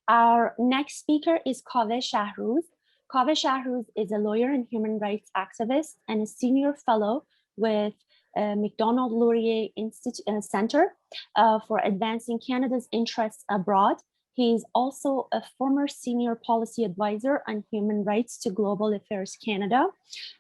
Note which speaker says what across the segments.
Speaker 1: Our next speaker is Kaveh Shahrooz. Kaveh Shahrooz is a lawyer and human rights activist and a senior fellow with McDonald-Laurier Center for Advancing Canada's Interests Abroad. He is also a former senior policy advisor on human rights to Global Affairs Canada,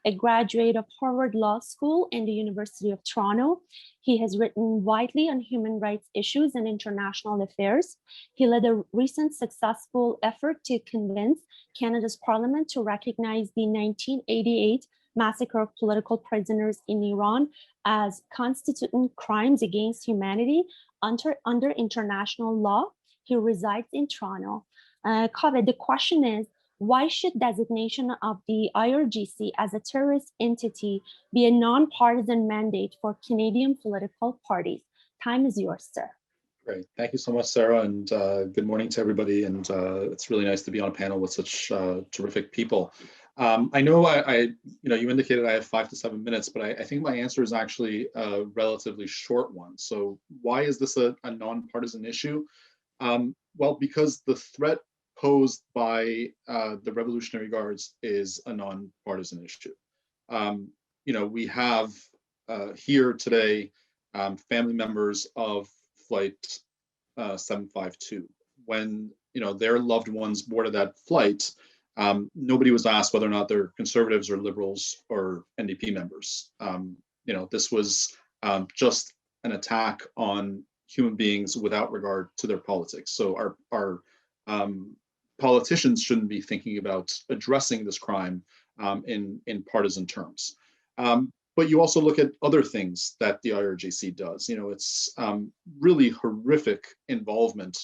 Speaker 1: a graduate of Harvard Law School and the University of Toronto. He has written widely on human rights issues and international affairs. He led a recent successful effort to convince Canada's Parliament to recognize the 1988 massacre of political prisoners in Iran as constituent crimes against humanity under international law. He resides in Toronto. Kaveh, the question is, why should designation of the IRGC as a terrorist entity be a non-partisan mandate for Canadian political parties? Time is yours, sir.
Speaker 2: Great. Thank you so much, Sarah, and good morning to everybody. And it's really nice to be on a panel with such terrific people. I know you indicated I have 5 to 7 minutes, but I think my answer is actually a relatively short one. So why is this a non-partisan issue? Well, because the threat posed by the Revolutionary Guards is a non-partisan issue. We have here today family members of Flight 752. When their loved ones boarded that flight, nobody was asked whether or not they're conservatives or liberals or NDP members. This was just an attack on human beings without regard to their politics. So our politicians shouldn't be thinking about addressing this crime in partisan terms. But you also look at other things that the IRGC does. It's really horrific involvement,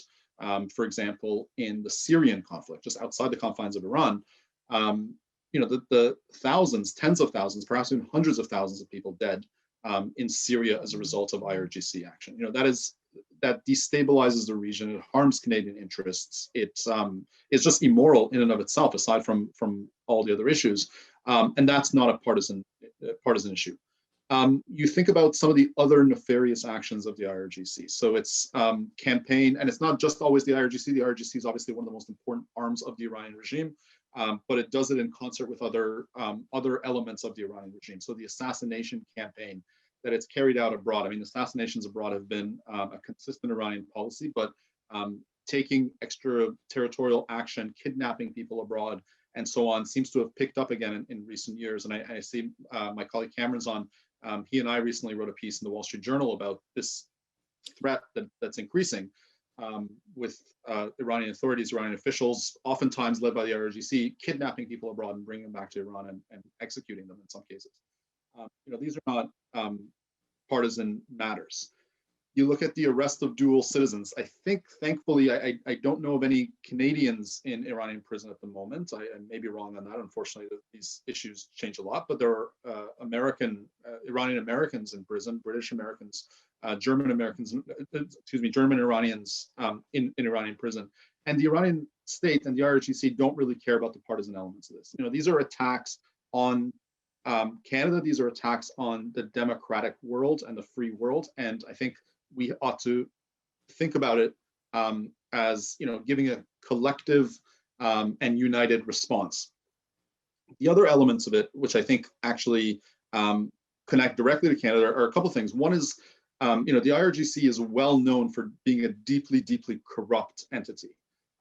Speaker 2: for example, in the Syrian conflict, just outside the confines of Iran. The thousands, tens of thousands, perhaps even hundreds of thousands of people dead in Syria as a result of IRGC action. That destabilizes the region. It harms Canadian interests. It's just immoral in and of itself, aside from all the other issues. And that's not a partisan issue. You think about some of the other nefarious actions of the IRGC. So it's campaign, and it's not just always the IRGC. The IRGC is obviously one of the most important arms of the Iranian regime, but it does it in concert with other elements of the Iranian regime. So the assassination campaign that it's carried out abroad. I mean, assassinations abroad have been a consistent Iranian policy, but taking extraterritorial action, kidnapping people abroad, and so on, seems to have picked up again in recent years. And I see my colleague Cameron's on. He and I recently wrote a piece in the Wall Street Journal about this threat that's increasing with Iranian authorities, Iranian officials, oftentimes led by the IRGC, kidnapping people abroad and bringing them back to Iran and executing them in some cases. These are not partisan matters. You look at the arrest of dual citizens. I think, thankfully, I don't know of any Canadians in Iranian prison at the moment. I may be wrong on that. Unfortunately, these issues change a lot, but there are Iranian Americans in prison, British Americans, German Americans, German Iranians in Iranian prison. And the Iranian state and the IRGC don't really care about the partisan elements of this. These are attacks on Canada. These are attacks on the democratic world and the free world. And I think we ought to think about it as giving a collective and united response. The other elements of it, which I think actually connect directly to Canada, are a couple of things. One is, the IRGC is well known for being a deeply, deeply corrupt entity.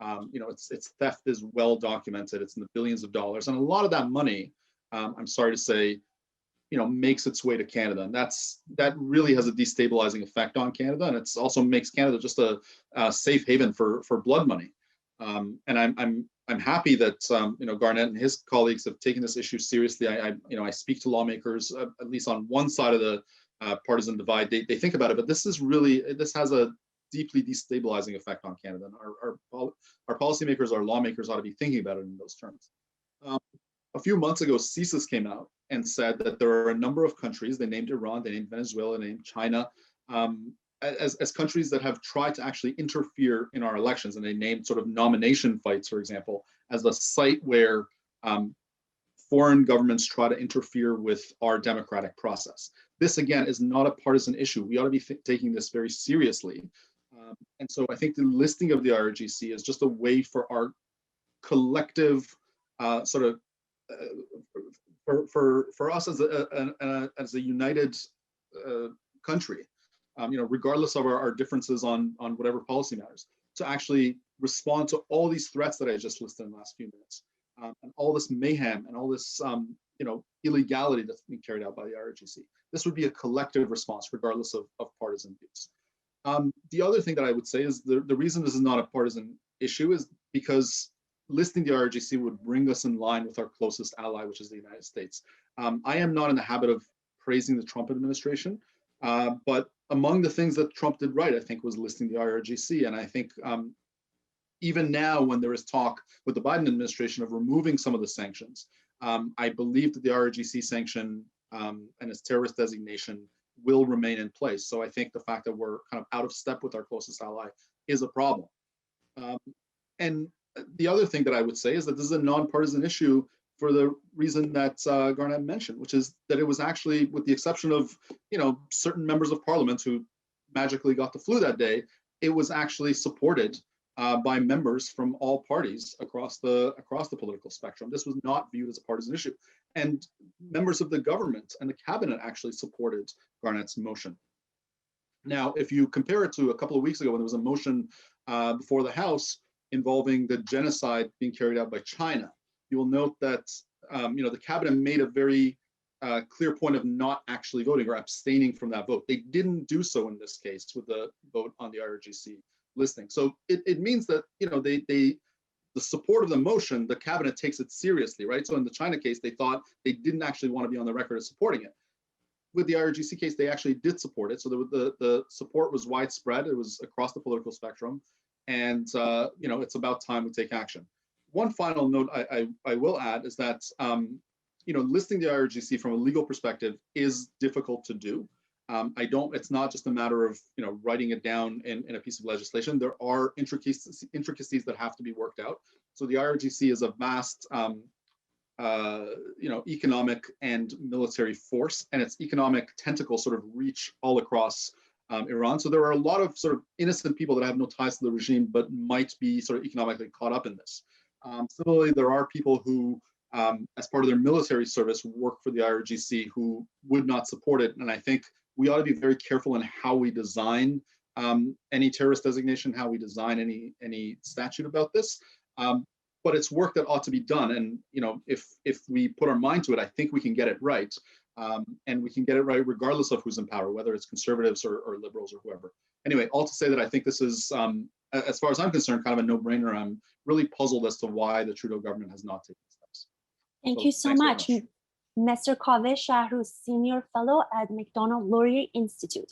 Speaker 2: Its theft is well documented. It's in the billions of dollars, and a lot of that money, I'm sorry to say, makes its way to Canada, and that really has a destabilizing effect on Canada, and it's also makes Canada just a safe haven for blood money. And I'm happy that Garnett and his colleagues have taken this issue seriously. I speak to lawmakers at least on one side of the partisan divide. They think about it, but this has a deeply destabilizing effect on Canada. And our policymakers, our lawmakers ought to be thinking about it in those terms. A few months ago, CSIS came out and said that there are a number of countries, they named Iran, they named Venezuela, they named China, as countries that have tried to actually interfere in our elections. And they named sort of nomination fights, for example, as the site where foreign governments try to interfere with our democratic process. This, again, is not a partisan issue. We ought to be taking this very seriously. And so I think the listing of the IRGC is just a way for our collective sort of for us as a united country, regardless of our differences on whatever policy matters, to actually respond to all these threats that I just listed in the last few minutes, and all this mayhem and all this illegality that's being carried out by the IRGC. This would be a collective response, regardless of partisan views. The other thing that I would say is the reason this is not a partisan issue is because listing the IRGC would bring us in line with our closest ally, which is the United States. I am not in the habit of praising the Trump administration, but among the things that Trump did right, I think, was listing the IRGC. And I think even now, when there is talk with the Biden administration of removing some of the sanctions, I believe that the IRGC sanction and its terrorist designation will remain in place. So I think the fact that we're kind of out of step with our closest ally is a problem. And the other thing that I would say is that this is a nonpartisan issue for the reason that Garnett mentioned, which is that it was actually, with the exception of certain members of parliament who magically got the flu that day, it was actually supported by members from all parties across the political spectrum. This was not viewed as a partisan issue, and members of the government and the cabinet actually supported Garnett's motion. Now, if you compare it to a couple of weeks ago when there was a motion before the House involving the genocide being carried out by China, you will note that the cabinet made a very clear point of not actually voting or abstaining from that vote. They didn't do so in this case with the vote on the IRGC listing. So it means that the support of the motion, the cabinet takes it seriously, right? So in the China case, they thought they didn't actually want to be on the record as supporting it. With the IRGC case, they actually did support it. So the support was widespread. It was across the political spectrum. And it's about time we take action. One final note I will add is that listing the IRGC from a legal perspective is difficult to do. It's not just a matter of writing it down in a piece of legislation. There are intricacies that have to be worked out. So the IRGC is a vast economic and military force, and its economic tentacles sort of reach all across Iran. So there are a lot of sort of innocent people that have no ties to the regime, but might be sort of economically caught up in this. Similarly, there are people who, as part of their military service, work for the IRGC who would not support it. And I think we ought to be very careful in how we design any terrorist designation, how we design any statute about this. But it's work that ought to be done. And if we put our mind to it, I think we can get it right. And we can get it right regardless of who's in power, whether it's conservatives or liberals or whoever. Anyway, all to say that I think this is, as far as I'm concerned, kind of a no-brainer. I'm really puzzled as to why the Trudeau government has not taken steps.
Speaker 1: Thank you so much. Mr. Kaveh Shahrooz, Senior Fellow at McDonald-Laurier Institute.